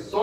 100